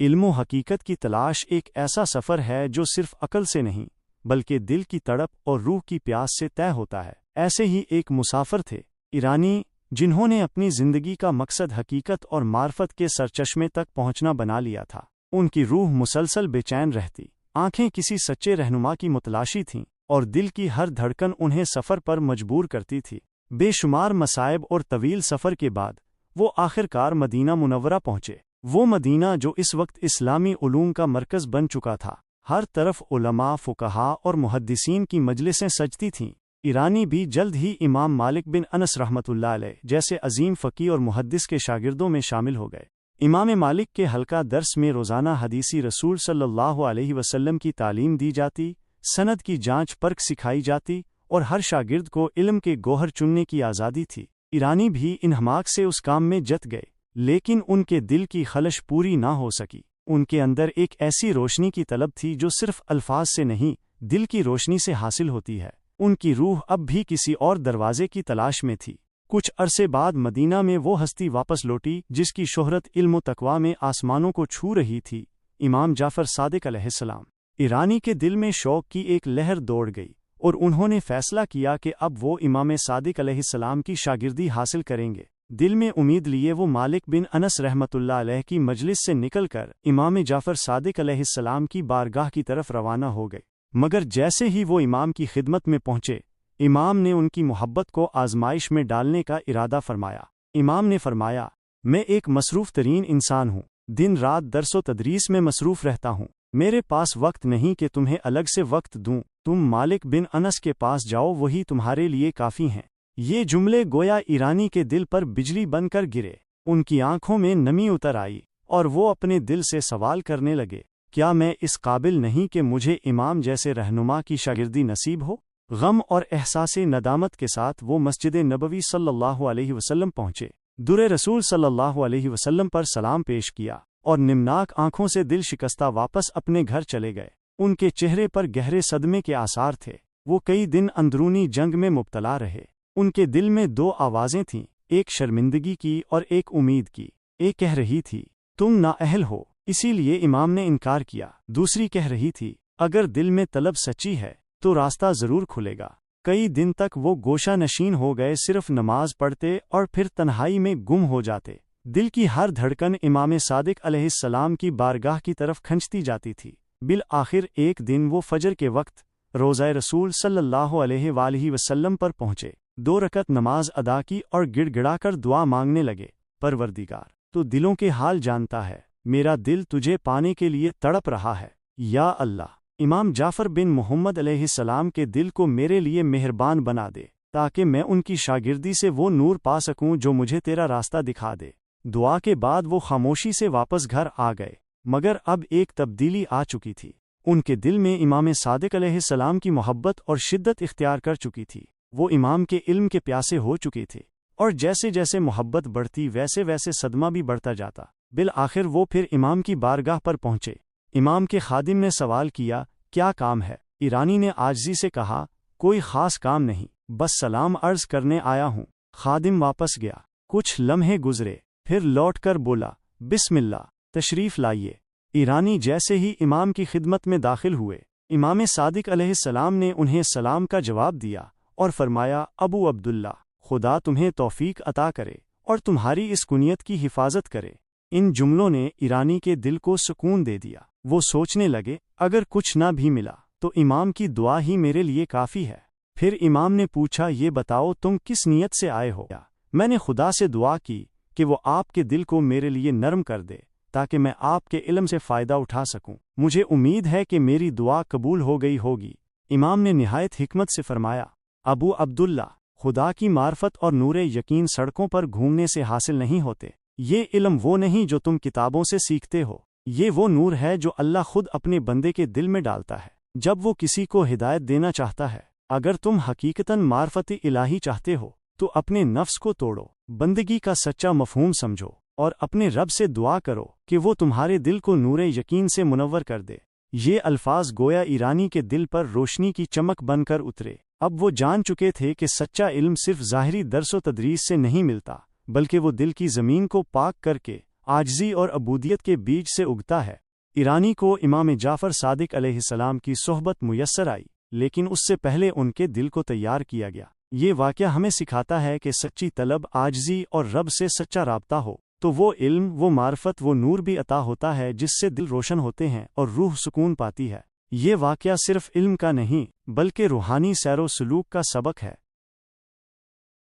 علم و حقیقت کی تلاش ایک ایسا سفر ہے جو صرف عقل سے نہیں بلکہ دل کی تڑپ اور روح کی پیاس سے طے ہوتا ہے۔ ایسے ہی ایک مسافر تھے ایرانی جنہوں نے اپنی زندگی کا مقصد حقیقت اور معرفت کے سرچشمے تک پہنچنا بنا لیا تھا۔ ان کی روح مسلسل بے چین رہتی، آنکھیں کسی سچے رہنما کی متلاشی تھیں اور دل کی ہر دھڑکن انہیں سفر پر مجبور کرتی تھی۔ بے شمار مصائب اور طویل سفر کے بعد وہ آخرکار مدینہ منورہ پہنچے، وہ مدینہ جو اس وقت اسلامی علوم کا مرکز بن چکا تھا۔ ہر طرف علماء، فقہاء اور محدثین کی مجلسیں سجتی تھیں۔ ایرانی بھی جلد ہی امام مالک بن انس رحمۃ اللہ علیہ جیسے عظیم فقیہ اور محدث کے شاگردوں میں شامل ہو گئے۔ امام مالک کے حلقہ درس میں روزانہ حدیثی رسول صلی اللہ علیہ وسلم کی تعلیم دی جاتی، سند کی جانچ پرکھ سکھائی جاتی اور ہر شاگرد کو علم کے گوہر چننے کی آزادی تھی۔ ایرانی بھی ان حماق سے اس کام میں جت گئے، لیکن ان کے دل کی خلش پوری نہ ہو سکی۔ ان کے اندر ایک ایسی روشنی کی طلب تھی جو صرف الفاظ سے نہیں، دل کی روشنی سے حاصل ہوتی ہے۔ ان کی روح اب بھی کسی اور دروازے کی تلاش میں تھی۔ کچھ عرصے بعد مدینہ میں وہ ہستی واپس لوٹی جس کی شہرت علم و تقویٰ میں آسمانوں کو چھو رہی تھی، امام جعفر صادق علیہ السلام۔ ایرانی کے دل میں شوق کی ایک لہر دوڑ گئی اور انہوں نے فیصلہ کیا کہ اب وہ امام صادق علیہ السلام کی شاگردی حاصل کریں گے۔ دل میں امید لیے وہ مالک بن انس رحمۃ اللہ علیہ کی مجلس سے نکل کر امام جعفر صادق علیہ السلام کی بارگاہ کی طرف روانہ ہو گئے، مگر جیسے ہی وہ امام کی خدمت میں پہنچے، امام نے ان کی محبت کو آزمائش میں ڈالنے کا ارادہ فرمایا۔ امام نے فرمایا، میں ایک مصروف ترین انسان ہوں، دن رات درس و تدریس میں مصروف رہتا ہوں، میرے پاس وقت نہیں کہ تمہیں الگ سے وقت دوں، تم مالک بن انس کے پاس جاؤ، وہی تمہارے لیے کافی ہیں۔ یہ جملے گویا ایرانی کے دل پر بجلی بن کر گرے، ان کی آنکھوں میں نمی اتر آئی اور وہ اپنے دل سے سوال کرنے لگے، کیا میں اس قابل نہیں کہ مجھے امام جیسے رہنما کی شاگردی نصیب ہو؟ غم اور احساس ندامت کے ساتھ وہ مسجد نبوی صلی اللہ علیہ وسلم پہنچے، در رسول صلی اللہ علیہ وسلم پر سلام پیش کیا اور نمناک آنکھوں سے دل شکستہ واپس اپنے گھر چلے گئے۔ ان کے چہرے پر گہرے صدمے کے آثار تھے، وہ کئی دن اندرونی جنگ میں مبتلا رہے۔ ان کے دل میں دو آوازیں تھیں، ایک شرمندگی کی اور ایک امید کی۔ ایک کہہ رہی تھی، تم نااہل ہو، اسی لیے امام نے انکار کیا۔ دوسری کہہ رہی تھی، اگر دل میں طلب سچی ہے تو راستہ ضرور کھلے گا۔ کئی دن تک وہ گوشہ نشین ہو گئے، صرف نماز پڑھتے اور پھر تنہائی میں گم ہو جاتے۔ دل کی ہر دھڑکن امام صادق علیہ السلام کی بارگاہ کی طرف کھنچتی جاتی تھی۔ بالآخر ایک دن وہ فجر کے وقت روضہ رسول صلی اللہ علیہ وآلہ وسلم پر پہنچے، 2 رکعت نماز ادا کی اور گڑ گڑا کر دعا مانگنے لگے، پروردگار تو دلوں کے حال جانتا ہے، میرا دل تجھے پانے کے لیے تڑپ رہا ہے، یا اللہ امام جعفر بن محمد علیہ السلام کے دل کو میرے لیے مہربان بنا دے تاکہ میں ان کی شاگردی سے وہ نور پا سکوں جو مجھے تیرا راستہ دکھا دے۔ دعا کے بعد وہ خاموشی سے واپس گھر آ گئے، مگر اب ایک تبدیلی آ چکی تھی۔ ان کے دل میں امام صادق علیہ السلام کی محبت اور شدت اختیار کر چکی تھی۔ وہ امام کے علم کے پیاسے ہو چکے تھے، اور جیسے جیسے محبت بڑھتی ویسے ویسے صدمہ بھی بڑھتا جاتا۔ بالآخر وہ پھر امام کی بارگاہ پر پہنچے۔ امام کے خادم نے سوال کیا، کیا کام ہے؟ ایرانی نے عاجزی سے کہا، کوئی خاص کام نہیں، بس سلام عرض کرنے آیا ہوں۔ خادم واپس گیا، کچھ لمحے گزرے، پھر لوٹ کر بولا، بسم اللہ، تشریف لائیے۔ ایرانی جیسے ہی امام کی خدمت میں داخل ہوئے، امام صادق علیہ السلام نے انہیں سلام کا جواب دیا اور فرمایا، ابو عبداللہ، خدا تمہیں توفیق عطا کرے اور تمہاری اس کنیت کی حفاظت کرے۔ ان جملوں نے ایرانی کے دل کو سکون دے دیا۔ وہ سوچنے لگے، اگر کچھ نہ بھی ملا تو امام کی دعا ہی میرے لیے کافی ہے۔ پھر امام نے پوچھا، یہ بتاؤ تم کس نیت سے آئے ہو؟ میں نے خدا سے دعا کی کہ وہ آپ کے دل کو میرے لیے نرم کر دے تاکہ میں آپ کے علم سے فائدہ اٹھا سکوں۔ مجھے امید ہے کہ میری دعا قبول ہو گئی ہوگی۔ امام نے نہایت حکمت سے فرمایا، ابو عبداللہ، خدا کی معرفت اور نور یقین سڑکوں پر گھومنے سے حاصل نہیں ہوتے۔ یہ علم وہ نہیں جو تم کتابوں سے سیکھتے ہو، یہ وہ نور ہے جو اللہ خود اپنے بندے کے دل میں ڈالتا ہے جب وہ کسی کو ہدایت دینا چاہتا ہے۔ اگر تم حقیقتاً معرفت الہی چاہتے ہو تو اپنے نفس کو توڑو، بندگی کا سچا مفہوم سمجھو اور اپنے رب سے دعا کرو کہ وہ تمہارے دل کو نور یقین سے منور کر دے۔ یہ الفاظ گویا ایرانی کے دل پر روشنی کی چمک بن کر اترے۔ اب وہ جان چکے تھے کہ سچا علم صرف ظاہری درس و تدریس سے نہیں ملتا، بلکہ وہ دل کی زمین کو پاک کر کے عاجزی اور عبودیت کے بیج سے اگتا ہے۔ ایرانی کو امام جعفر صادق علیہ السلام کی صحبت میسر آئی، لیکن اس سے پہلے ان کے دل کو تیار کیا گیا۔ یہ واقعہ ہمیں سکھاتا ہے کہ سچی طلب، عاجزی اور رب سے سچا رابطہ ہو تو وہ علم، وہ معرفت، وہ نور بھی عطا ہوتا ہے جس سے دل روشن ہوتے ہیں اور روح سکون پاتی ہے۔ یہ واقعہ صرف علم کا نہیں بلکہ روحانی سیر و سلوک کا سبق ہے۔